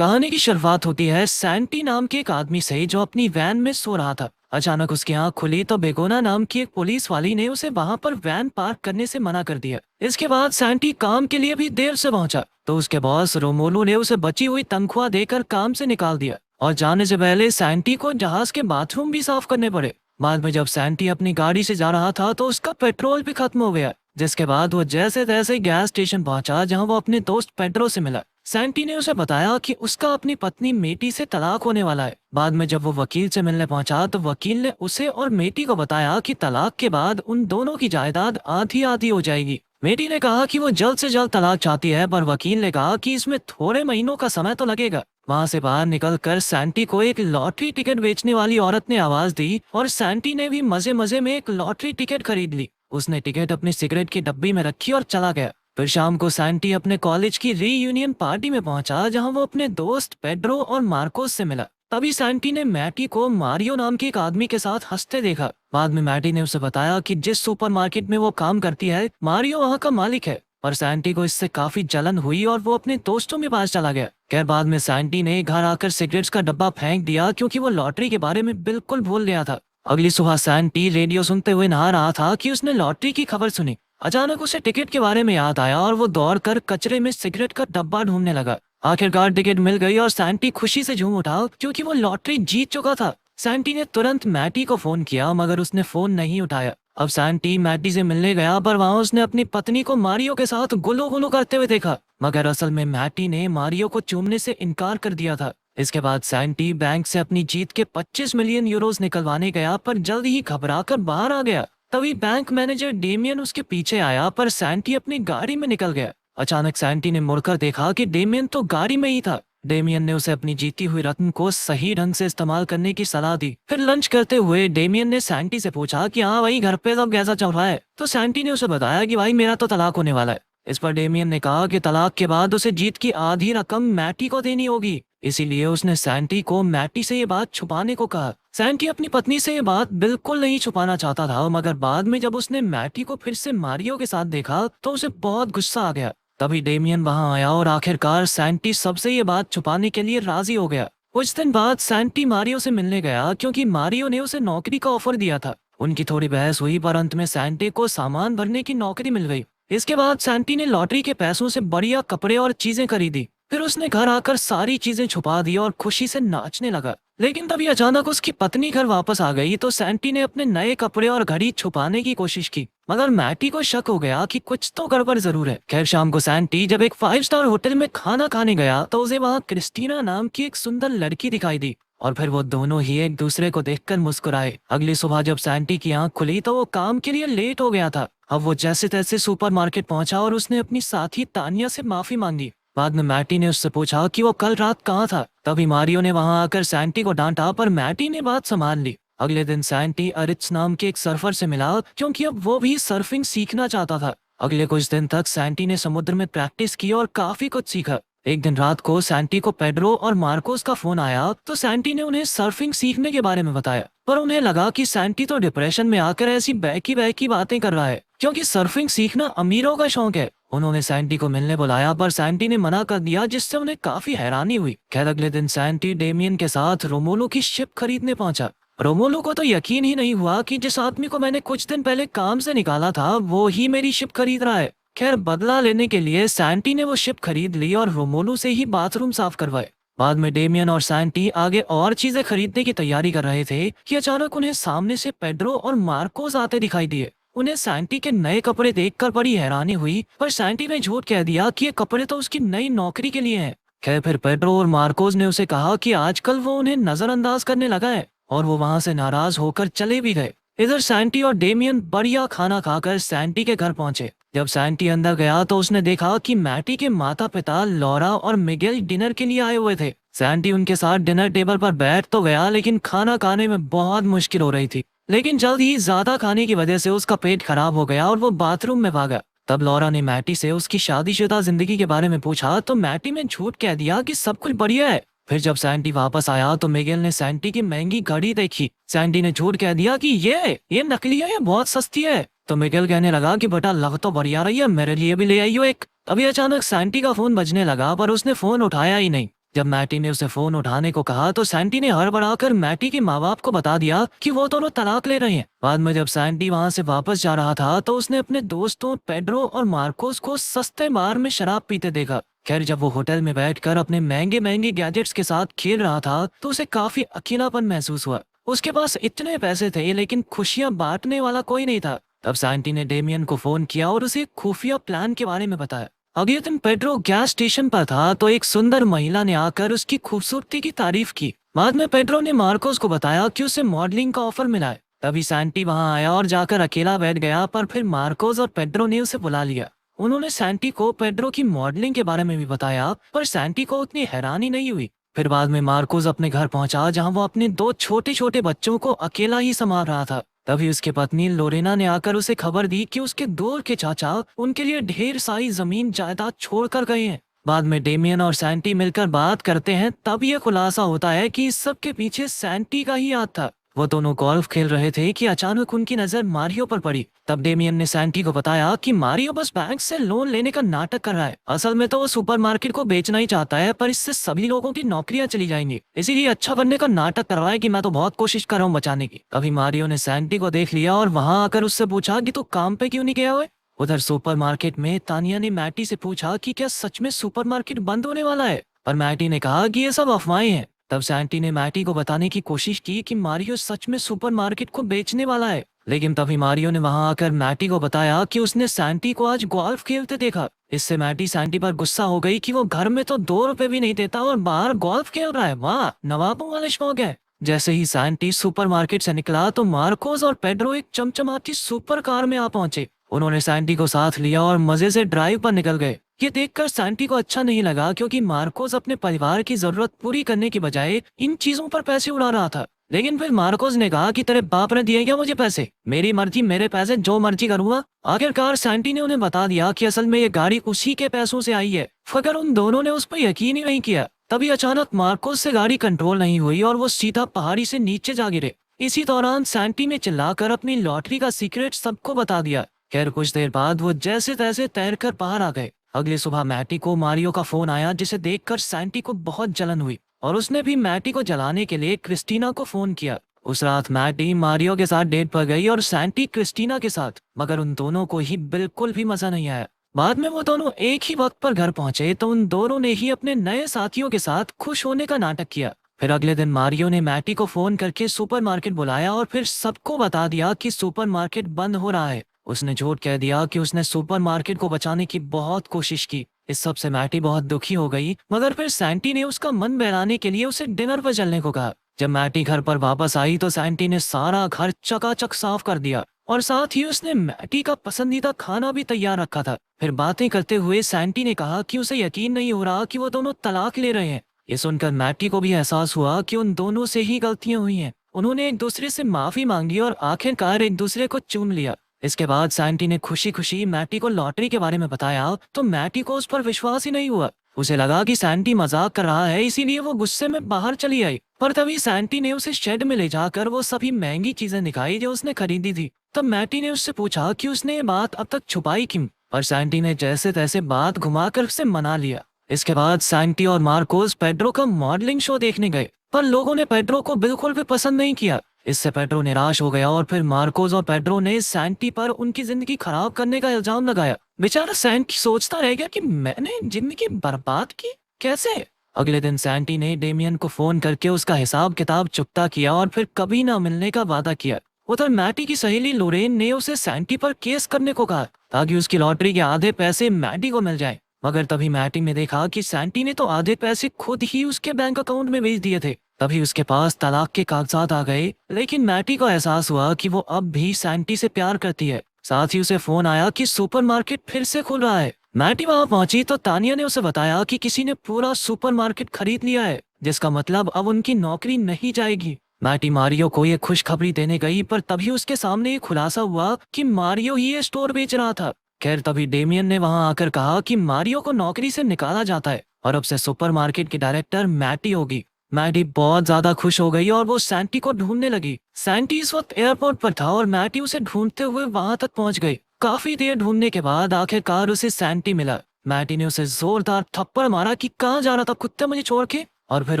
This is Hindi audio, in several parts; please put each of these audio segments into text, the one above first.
कहानी की शुरुआत होती है सैंटी नाम के एक आदमी से जो अपनी वैन में सो रहा था। अचानक उसकी आंख खुली तो बेगोना नाम की एक पुलिस वाली ने उसे वहां पर वैन पार्क करने से मना कर दिया। इसके बाद सैंटी काम के लिए भी देर से पहुंचा तो उसके बॉस रोमोलू ने उसे बची हुई तनख्वाह देकर काम से निकाल दिया और जाने से पहले सैंटी को जहाज के बाथरूम भी साफ करने पड़े। बाद में जब सैंटी अपनी गाड़ी से जा रहा था तो उसका पेट्रोल भी खत्म हो गया, जिसके बाद वो जैसे तैसे गैस स्टेशन पहुंचा जहां वो अपने दोस्त पेड्रो से मिला। सैंटी ने उसे बताया कि उसका अपनी पत्नी मेटी से तलाक होने वाला है। बाद में जब वो वकील से मिलने पहुंचा तो वकील ने उसे और मेटी को बताया कि तलाक के बाद उन दोनों की जायदाद आधी आधी हो जाएगी। मेटी ने कहा कि वो जल्द से जल्द तलाक चाहती है, पर वकील ने कहा कि इसमें थोड़े महीनों का समय तो लगेगा। वहां से बाहर निकलकर सैंटी को एक लॉटरी टिकट बेचने वाली औरत ने आवाज दी और सैंटी ने भी मजे मजे में एक लॉटरी टिकट खरीद ली। उसने टिकट अपनी सिगरेट की डब्बी में रखी और चला गया। फिर शाम को सैंटी अपने कॉलेज की रीयूनियन पार्टी में पहुंचा जहां वो अपने दोस्त पेड्रो और मार्कोस से मिला। तभी सैंटी ने मैटी को मारियो नाम के एक आदमी के साथ हंसते देखा। बाद में मैटी ने उसे बताया कि जिस सुपरमार्केट में वो काम करती है मारियो वहां का मालिक है। पर सैंटी को इससे काफी जलन हुई और वो अपने दोस्तों के पास चला गया। खैर बाद में सैंटी ने घर आकर सिगरेट्स का डब्बा फेंक दिया क्योंकि वो लॉटरी के बारे में बिल्कुल भूल गया था। अगली सुबह सैंटी रेडियो सुनते हुए नहा रहा था कि उसने लॉटरी की खबर सुनी। अचानक उसे टिकट के बारे में याद आया और वो दौड़कर कचरे में सिगरेट का डब्बा ढूंढने लगा। आखिरकार टिकट मिल गई और सैंटी खुशी से झूम उठा क्योंकि वो लॉटरी जीत चुका था। सैंटी ने तुरंत मैटी को फोन किया मगर उसने फोन नहीं उठाया। अब सैंटी मैटी से मिलने गया पर वहां उसने अपनी पत्नी को मारियो के साथ गुल्लो गुल्लो करते हुए देखा, मगर असल में मैटी ने मारियो को चूमने से इनकार कर दिया था। इसके बाद सैंटी बैंक से अपनी जीत के 25 मिलियन यूरोस निकलवाने गया पर जल्द ही घबराकर बाहर आ गया। तभी बैंक मैनेजर डेमियन उसके पीछे आया पर सैंटी अपनी गाड़ी में निकल गया। अचानक सैंटी ने मुड़कर देखा कि डेमियन तो गाड़ी में ही था। डेमियन ने उसे अपनी जीती हुई रकम को सही ढंग से इस्तेमाल करने की सलाह दी। फिर लंच करते हुए डेमियन ने सैंटी से पूछा कि हाँ भाई, घर पे सब कैसा चल रहा है। तो सैंटी ने उसे बताया कि भाई मेरा तो तलाक होने वाला है। इस पर डेमियन ने कहा कि तलाक के बाद उसे जीत की आधी रकम मैटी को देनी होगी, इसीलिए उसने सैंटी को मैटी से ये बात छुपाने को कहा। सैंटी अपनी पत्नी से ये बात बिल्कुल नहीं छुपाना चाहता था, मगर बाद में जब उसने मैटी को फिर से मारियो के साथ देखा तो उसे बहुत गुस्सा आ गया। तभी डेमियन वहां आया और आखिरकार सैंटी सबसे ये बात छुपाने के लिए राजी हो गया। कुछ दिन बाद सैंटी मारियो से मिलने गया क्योंकि मारियो ने उसे नौकरी का ऑफर दिया था। उनकी थोड़ी बहस हुई पर अंत में सैंटी को सामान भरने की नौकरी मिल गई। इसके बाद सैंटी ने लॉटरी के पैसों से बढ़िया कपड़े और चीजें खरीदी। फिर उसने घर आकर सारी चीजें छुपा दी और खुशी से नाचने लगा। लेकिन तभी अचानक उसकी पत्नी घर वापस आ गई तो सैंटी ने अपने नए कपड़े और घड़ी छुपाने की कोशिश की, मगर मैटी को शक हो गया कि कुछ तो गड़बड़ जरूर है। खैर शाम को सैंटी जब एक 5 स्टार होटल में खाना खाने गया तो उसे वहाँ क्रिस्टीना नाम की एक सुंदर लड़की दिखाई दी और फिर वो दोनों ही एक दूसरे को देखकर मुस्कुराए। अगली सुबह जब सैंटी की आंख खुली तो वो काम के लिए लेट हो गया था। अब वो जैसे तैसे सुपरमार्केट पहुंचा और उसने अपनी साथी तानिया से माफी मांगी। बाद में मैटी ने उससे पूछा कि वो कल रात कहाँ था। तभी मारियो ने वहां आकर सैंटी को डांटा पर मैटी ने बात संभाल ली। अगले दिन सैंटी अरिट्स नाम के एक सर्फर से मिला क्योंकि अब वो भी सर्फिंग सीखना चाहता था। अगले कुछ दिन तक सैंटी ने समुद्र में प्रैक्टिस की और काफी कुछ सीखा। एक दिन रात को सैंटी को पेड्रो और मार्कोस का फोन आया तो सैंटी ने उन्हें सर्फिंग सीखने के बारे में बताया, पर उन्हें लगा कि सैंटी तो डिप्रेशन में आकर ऐसी बहकी बहकी बातें कर रहा है क्योंकि सर्फिंग सीखना अमीरों का शौक है। उन्होंने सैंटी को मिलने बुलाया पर सैंटी ने मना कर दिया, जिससे उन्हें काफी हैरानी हुई। खैर अगले दिन सैंटी डेमियन के साथ रोमोलो की शिप खरीदने पहुंचा। रोमोलो को तो यकीन ही नहीं हुआ कि जिस आदमी को मैंने कुछ दिन पहले काम से निकाला था वो ही मेरी शिप खरीद रहा है। खैर बदला लेने के लिए सैंटी ने वो शिप खरीद ली और रोमोलो से ही बाथरूम साफ करवाए। बाद में डेमियन और सैंटी आगे और चीजें खरीदने की तैयारी कर रहे थे कि अचानक उन्हें सामने से पेड्रो और मार्कोस आते दिखाई दिए। उन्हें सैंटी के नए कपड़े देखकर बड़ी हैरानी हुई, पर सैंटी ने झूठ कह दिया कि ये कपड़े तो उसकी नई नौकरी के लिए हैं। खैर फिर पेड्रो और मार्कोस ने उसे कहा कि आजकल वो उन्हें नजरअंदाज करने लगा है और वो वहां से नाराज होकर चले भी गए। इधर सैंटी और डेमियन बढ़िया खाना खाकर सैंटी के घर पहुंचे। जब सैंटी अंदर गया तो उसने देखा कि मैटी के माता पिता लॉरा और मिगेल डिनर के लिए आए हुए थे। सैंटी उनके साथ डिनर टेबल पर बैठ तो गया लेकिन खाना खाने में बहुत मुश्किल हो रही थी। लेकिन जल्द ही ज्यादा खाने की वजह से उसका पेट खराब हो गया और वो बाथरूम में भागा। तब लॉरा ने मैटी से उसकी शादीशुदा जिंदगी के बारे में पूछा तो मैटी ने झूठ कह दिया कि सब कुछ बढ़िया है। फिर जब सैंटी वापस आया तो मिगेल ने सैंटी की महंगी घड़ी देखी। सैंटी ने झूठ कह दिया कि ये नकली है, ये बहुत सस्ती है। तो मिगेल कहने लगा कि बेटा लग तो बढ़िया रही है, मेरे लिए भी ले आई हो एक। अभी अचानक सैंटी का फोन बजने लगा पर उसने फोन उठाया ही नहीं। जब मैटी ने उसे फोन उठाने को कहा तो सैंटी ने हड़बड़ाकर मैटी के माँ बाप को बता दिया कि वो दोनों तलाक ले रहे हैं। बाद में जब सैंटी वहां से वापस जा रहा था तो उसने अपने दोस्तों पेड्रो और मार्कोस को सस्ते बार में शराब पीते देखा। खैर, जब वो होटल में बैठकर अपने महंगे महंगे गैजेट्स के साथ खेल रहा था तो उसे काफी अकेलापन महसूस हुआ। उसके पास इतने पैसे थे लेकिन खुशियां बांटने वाला कोई नहीं था। तब सैंटी ने डेमियन को फोन किया और उसे एक खुफिया प्लान के बारे में बताया। अगले दिन पेड्रो गैस स्टेशन पर था तो एक सुंदर महिला ने आकर उसकी खूबसूरती की तारीफ की। बाद में पेड्रो ने मार्कोस को बताया कि उसे मॉडलिंग का ऑफर मिला है। तभी सैंटी वहां आया और जाकर अकेला बैठ गया, पर फिर मार्कोस और पेड्रो ने उसे बुला लिया। उन्होंने सैंटी को पेड्रो की मॉडलिंग के बारे में भी बताया, पर सैंटी को उतनी हैरानी नहीं हुई। फिर बाद में मार्कोस अपने घर पहुंचा जहां वो अपने दो छोटे छोटे बच्चों को अकेला ही संभाल रहा था। तभी उसकी पत्नी लोरेना ने आकर उसे खबर दी कि उसके दूर के चाचा उनके लिए ढेर सारी जमीन जायदाद छोड़कर गए हैं। बाद में डेमियन और सैंटी मिलकर बात करते हैं, तब ये खुलासा होता है कि इस सब के पीछे सैंटी का ही हाथ था। वो दोनों गोल्फ खेल रहे थे कि अचानक उनकी नजर मारियो पर पड़ी। तब डेमियन ने सैंटी को बताया कि मारियो बस बैंक से लोन लेने का नाटक कर रहा है। असल में तो वो सुपरमार्केट को बेचना ही चाहता है, पर इससे सभी लोगों की नौकरियां चली जाएंगी, इसीलिए अच्छा बनने का नाटक कर रहा है कि मैं तो बहुत कोशिश कर रहा हूँ बचाने की। अभी मारियो ने सैंटी को देख लिया और वहां आकर उससे पूछा कि तू काम पे क्यों नहीं गया हुआ? उधर सुपरमार्केट में तानिया ने मैटी से पूछा कि क्या सच में सुपरमार्केट बंद होने वाला है, पर मैटी ने कहा कि ये सब अफवाहें हैं। तब सैंटी ने मैटी को बताने की कोशिश की कि मारियो सच में सुपरमार्केट को बेचने वाला है, लेकिन तभी मारियो ने वहां आकर मैटी को बताया कि उसने सैंटी को आज गोल्फ खेलते देखा। इससे मैटी सैंटी पर गुस्सा हो गई कि वो घर में तो 2 रुपए भी नहीं देता और बाहर गोल्फ खेल रहा है। वाह, नवाबों वाले शौक है। जैसे ही सैंटी सुपरमार्केट से निकला तो मार्कोस और पेड्रो एक चमचमाती सुपर कार में आ पहुंचे। उन्होंने सैंटी को साथ लिया और मजे से ड्राइव पर निकल गए। ये देखकर सैंटी को अच्छा नहीं लगा, क्योंकि मार्कोस अपने परिवार की जरूरत पूरी करने की बजाय इन चीजों पर पैसे उड़ा रहा था। लेकिन फिर मार्कोस ने कहा कि तेरे बाप ने दिए क्या मुझे पैसे? मेरी मर्जी, मेरे पैसे, जो मर्जी करूंगा। आखिरकार सैंटी ने उन्हें बता दिया कि असल में ये गाड़ी उसी के पैसों से आई है, मगर उन दोनों ने उस पर यकीन ही नहीं किया। तभी अचानक मार्कोस से गाड़ी कंट्रोल नहीं हुई और वो सीधा पहाड़ी से नीचे जा गिरे। इसी दौरान सैंटी ने चिल्लाकर अपनी लॉटरी का सीक्रेट सबको बता दिया। खैर, कुछ देर बाद वो जैसे तैसे तैरकर बाहर आ गए। अगली सुबह मैटी को मारियो का फोन आया, जिसे देखकर सैंटी को बहुत जलन हुई और उसने भी मैटी को जलाने के लिए क्रिस्टीना को फोन किया। उस रात मैटी मारियो के साथ डेट पर गई और सैंटी क्रिस्टीना के साथ, मगर उन दोनों को ही बिल्कुल भी मजा नहीं आया। बाद में वो दोनों एक ही वक्त पर घर पहुंचे तो उन दोनों ने ही अपने नए साथियों के साथ खुश होने का नाटक किया। फिर अगले दिन मारियो ने मैटी को फोन करके सुपरमार्केट बुलाया और फिर सबको बता दिया कि सुपरमार्केट बंद हो रहा है। उसने झूठ कह दिया कि उसने सुपरमार्केट को बचाने की बहुत कोशिश की। इस सब से मैटी बहुत दुखी हो गई, मगर फिर सैंटी ने उसका मन बहलाने के लिए उसे डिनर पर चलने को कहा। जब मैटी घर पर वापस आई तो सैंटी ने सारा घर चकाचक साफ कर दिया और साथ ही उसने मैटी का पसंदीदा खाना भी तैयार रखा था। फिर बातें करते हुए सैंटी ने कहा कि उसे यकीन नहीं हो रहा कि वो दोनों तलाक ले रहे हैं। ये सुनकर मैटी को भी एहसास हुआ कि उन दोनों से ही गलतियां हुई हैं। उन्होंने एक दूसरे से माफी मांगी और आखिरकार एक दूसरे को चूम लिया। इसके बाद सैंटी ने खुशी खुशी मैटी को लॉटरी के बारे में बताया तो मैटी को उस पर विश्वास ही नहीं हुआ। उसे लगा कि सैंटी मजाक कर रहा है, इसीलिए वो गुस्से में बाहर चली आई। पर तभी सैंटी ने उसे शेड में ले जाकर वो सभी महंगी चीजें दिखाई जो उसने खरीदी थी। तब मैटी ने उससे पूछा कि उसने ये बात अब तक छुपाई क्यों, पर सैंटी ने जैसे तैसे बात घुमाकर उसे मना लिया। इसके बाद सैंटी और मार्कोस पेड्रो का मॉडलिंग शो देखने गए, पर लोगों ने पेड्रो को बिल्कुल भी पसंद नहीं किया। इससे पेड्रो निराश हो गया और फिर मार्कोस और पेड्रो ने सैंटी पर उनकी जिंदगी खराब करने का इल्जाम लगाया। बेचारा सैंटी सोचता रह गया कि मैंने जिंदगी बर्बाद की कैसे। अगले दिन सैंटी ने डेमियन को फोन करके उसका हिसाब किताब चुकता किया और फिर कभी ना मिलने का वादा किया। उधर मैटी की सहेली लोरेन ने उसे सैंटी पर केस करने को कहा ताकि उसकी लॉटरी के आधे पैसे मैटी को मिल जाए। मगर तभी मैटी ने देखा कि सैंटी ने तो आधे पैसे खुद ही उसके बैंक अकाउंट में भेज दिए थे। तभी उसके पास तलाक के कागजात आ गए, लेकिन मैटी को एहसास हुआ कि वो अब भी सैंटी से प्यार करती है। साथ ही उसे फोन आया कि सुपरमार्केट फिर से खुल रहा है। मैटी वहां पहुंची तो तानिया ने उसे बताया कि किसी ने पूरा सुपरमार्केट खरीद लिया है, जिसका मतलब अब उनकी नौकरी नहीं जाएगी। मैटी मारियो को ये खुशखबरी देने गई, पर तभी उसके सामने ये खुलासा हुआ कि मारियो ही ये स्टोर बेच रहा था। खैर, तभी डेमियन ने वहां आकर कहा कि मारियो को नौकरी से निकाला जाता है और अब से सुपरमार्केट की डायरेक्टर मैटी होगी। मैटी बहुत ज्यादा खुश हो गई और वो सैंटी को ढूंढने लगी। सैंटी इस वक्त एयरपोर्ट पर था और मैटी उसे ढूंढते हुए वहां तक पहुंच गई। काफी देर ढूंढने के बाद आखिरकार उसे सैंटी मिला। मैटी ने उसे जोरदार थप्पड़ मारा कि कहाँ जा रहा था कुत्ते मुझे छोड़ के, और फिर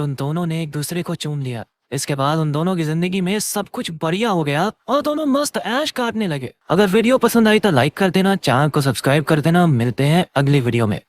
उन दोनों ने एक दूसरे को चूम लिया। इसके बाद उन दोनों की जिंदगी में सब कुछ बढ़िया हो गया और दोनों मस्त ऐश काटने लगे। अगर वीडियो पसंद आई तो लाइक कर देना, चैनल को सब्सक्राइब कर देना। मिलते हैं अगली वीडियो में।